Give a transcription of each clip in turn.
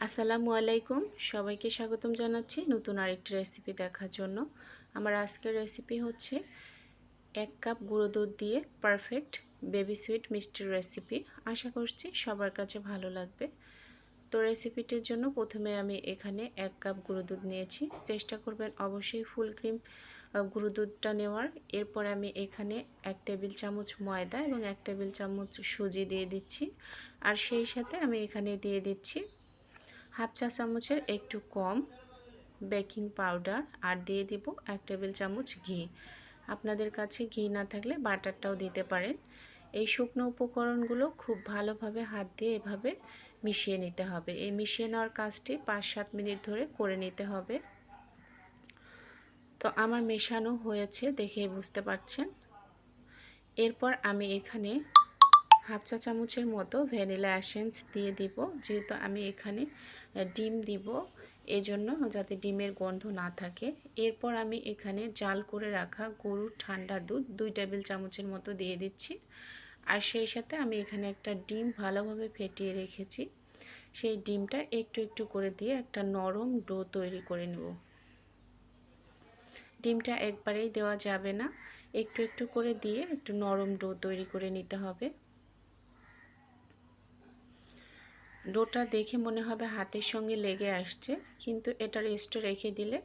আসসালামু আলাইকুম, সবাইকে স্বাগতম জানাচ্ছি নতুন আরেকটি রেসিপি দেখার জন্য। আমার আজকের রেসিপি হচ্ছে 1 কাপ গুঁড়ো দুধ দিয়ে পারফেক্ট বেবি সুইট মিষ্টির রেসিপি। আশা করছি সবার কাছে ভালো লাগবে। তো রেসিপিটির জন্য প্রথমে আমি এখানে 1 কাপ গুঁড়ো দুধ নিয়েছি। চেষ্টা করবেন অবশ্যই ফুল ক্রিম গুঁড়ো দুধটা নেওয়ার। এরপর আমি এখানে 1 টেবিল চামচ ময়দা এবং 1 টেবিল চামচ সুজি দিয়ে দিচ্ছি। আর সেই সাথে আমি এখানে দিয়ে দিচ্ছি হাফ চা চামচের একটু কম বেকিং পাউডার, আর দিয়ে দিব 1 টেবিল চামচ ঘি। আপনাদের কাছে ঘি না থাকলে বাটারটাও দিতে পারেন। এই শুকনো উপকরণগুলো খুব ভালোভাবে হাত দিয়ে এভাবে মিশিয়ে নিতে হবে। এই মিশিয়ে নেওয়ার কাজটি 5-7 মিনিট ধরে করে নিতে হবে। তো আমার মেশানো হয়েছে, দেখে বুঝতে পারছেন। এরপর আমি এখানে হাফ চা চামচের মতো ভ্যানিলা এসেন্স দিয়ে দিব, যেহেতু আমি এখানে ডিম দিব, এজন্য যাতে ডিমের গন্ধ না থাকে। এরপর আমি এখানে জাল করে রাখা গরুর ঠান্ডা দুধ 2 টেবিল চামচের মতো দিয়ে দিচ্ছি। আর সেই সাথে আমি এখানে একটা ডিম ভালোভাবে ফেটিয়ে রেখেছি, সেই ডিমটা একটু একটু করে দিয়ে একটা নরম ডো তৈরি করে নেব। ডিমটা একবারেই দেওয়া যাবে না, একটু একটু করে দিয়ে একটু নরম ডো তৈরি করে নিতে হবে। ডোটা দেখে মনে হবে হাতের সঙ্গে লেগে আসছে, কিন্তু এটা রেস্টে রেখে দিলে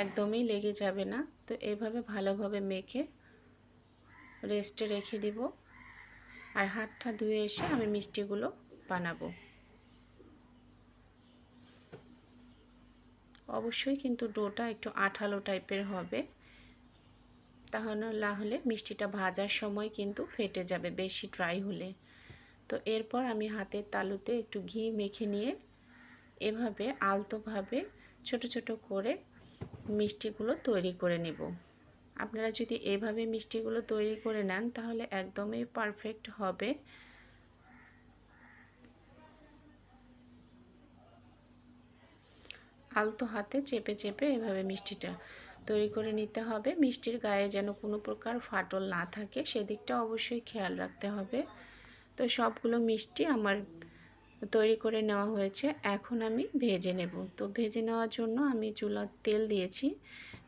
একদমই লেগে যাবে না। তো এইভাবে ভালোভাবে মেখে রেস্টে রেখে দিব। আর হাতটা ধুয়ে এসে আমি মিষ্টিগুলো বানাবো। অবশ্যই কিন্তু ডোটা একটু আঠালো টাইপের হবে, তাহলে না হলে মিষ্টিটা ভাজার সময় কিন্তু ফেটে যাবে বেশি ড্রাই হলে। তো এরপর আমি হাতের তালুতে একটু ঘি মেখে নিয়ে এভাবে আলতোভাবে ছোট ছোট করে মিষ্টিগুলো তৈরি করে নেব। আপনারা যদি এভাবে মিষ্টিগুলো তৈরি করে নেন তাহলে একদমই পারফেক্ট হবে। আলতো হাতে চেপে চেপে এভাবে মিষ্টিটা তৈরি করে নিতে হবে। মিষ্টির গায়ে যেন কোনো প্রকার ফাটল না থাকে সেদিকটা অবশ্যই খেয়াল রাখতে হবে। তো সবগুলো মিষ্টি আমার তৈরি করে নেওয়া হয়েছে, এখন আমি ভেজে নেব। তো ভেজে নেওয়ার জন্য আমি চুলার তেল দিয়েছি,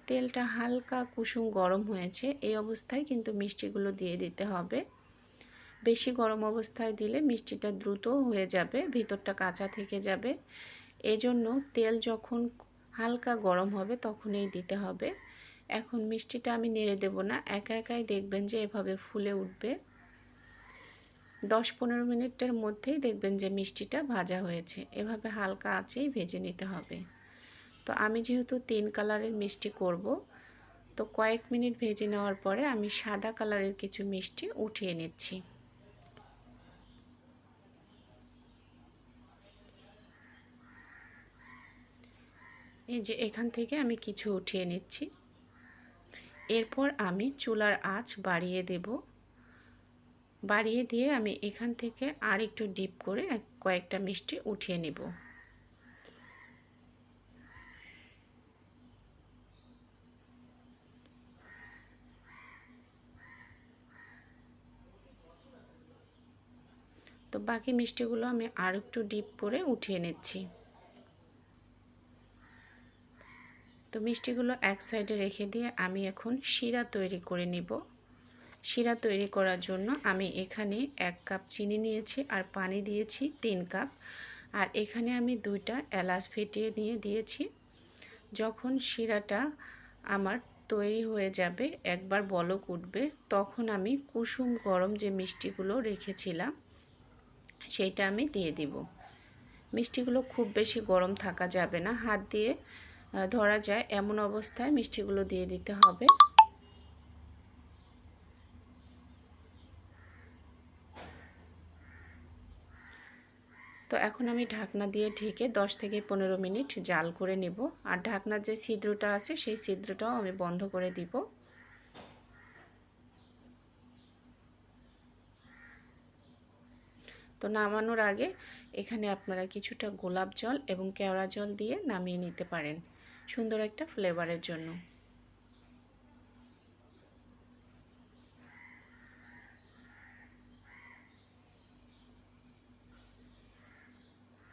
তেলটা হালকা কুসুম গরম হয়েছে। এই অবস্থায় কিন্তু মিষ্টিগুলো দিয়ে দিতে হবে। বেশি গরম অবস্থায় দিলে মিষ্টিটা দ্রুত হয়ে যাবে, ভিতরটা কাঁচা থেকে যাবে। এজন্য তেল যখন হালকা গরম হবে তখনই দিতে হবে। এখন মিষ্টিটা আমি নেড়ে দেব না, একা একাই দেখবেন যে এভাবে ফুলে উঠবে। 10-15 মিনিটের মধ্যেই দেখবেন যে মিষ্টিটা ভাজা হয়েছে। এভাবে হালকা আঁচেই ভেজে নিতে হবে। তো আমি যেহেতু 3 কালারের মিষ্টি করব, তো কয়েক মিনিট ভেজে নেওয়ার পরে আমি সাদা কালারের কিছু মিষ্টি উঠিয়ে নিচ্ছি। এই যে এখান থেকে আমি কিছু উঠিয়ে নিচ্ছি। এরপর আমি চুলার আঁচ বাড়িয়ে দেব। বাড়িয়ে দিয়ে আমি এখান থেকে আর একটু ডিপ করে কয়েকটা মিষ্টি উঠিয়ে নেব। তো বাকি মিষ্টিগুলো আমি আর একটু ডিপ করে উঠিয়ে নিচ্ছি। তো মিষ্টিগুলো এক সাইডে রেখে দিয়ে আমি এখন শিরা তৈরি করে নিব। শিরা তৈরি করার জন্য আমি এখানে 1 কাপ চিনি নিয়েছি আর পানি দিয়েছি 3 কাপ। আর এখানে আমি 2টা এলাচ ফেটিয়ে নিয়ে দিয়েছি। যখন শিরাটা আমার তৈরি হয়ে যাবে, একবার বলক উঠবে, তখন আমি কুসুম গরম যে মিষ্টিগুলো রেখেছিলাম সেইটা আমি দিয়ে দিব। মিষ্টিগুলো খুব বেশি গরম থাকা যাবে না, হাত দিয়ে ধরা যায় এমন অবস্থায় মিষ্টিগুলো দিয়ে দিতে হবে। তো এখন আমি ঢাকনা দিয়ে ঢেকে 10 থেকে 15 মিনিট জাল করে নেব। আর ঢাকনার যে ছিদ্রটা আছে সেই ছিদ্রটাও আমি বন্ধ করে দিব। তো নামানোর আগে এখানে আপনারা কিছুটা গোলাপ জল এবং কেওড়া জল দিয়ে নামিয়ে নিতে পারেন সুন্দর একটা ফ্লেভারের জন্য।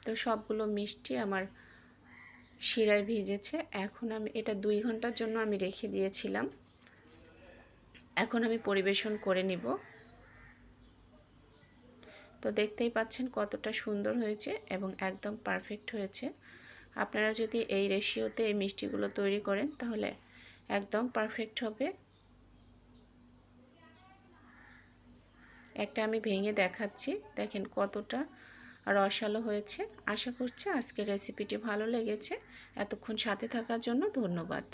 তো সবগুলো মিষ্টি আমার শিরায় ভিজেছে। এখন আমি এটা 2 ঘন্টার জন্য আমি রেখে দিয়েছিলাম। এখন আমি পরিবেশন করে নিব। তো দেখতেই পাচ্ছেন কতটা সুন্দর হয়েছে এবং একদম পারফেক্ট হয়েছে। আপনারা যদি এই রেশিওতে এই মিষ্টিগুলো তৈরি করেন তাহলে একদম পারফেক্ট হবে। একটা আমি ভেঙে দেখাচ্ছি, দেখেন কতটা রসালো হয়েছে। আশা করছি আজকের রেসিপিটি ভালো লেগেছে। এতক্ষণ সাথে থাকার জন্য ধন্যবাদ।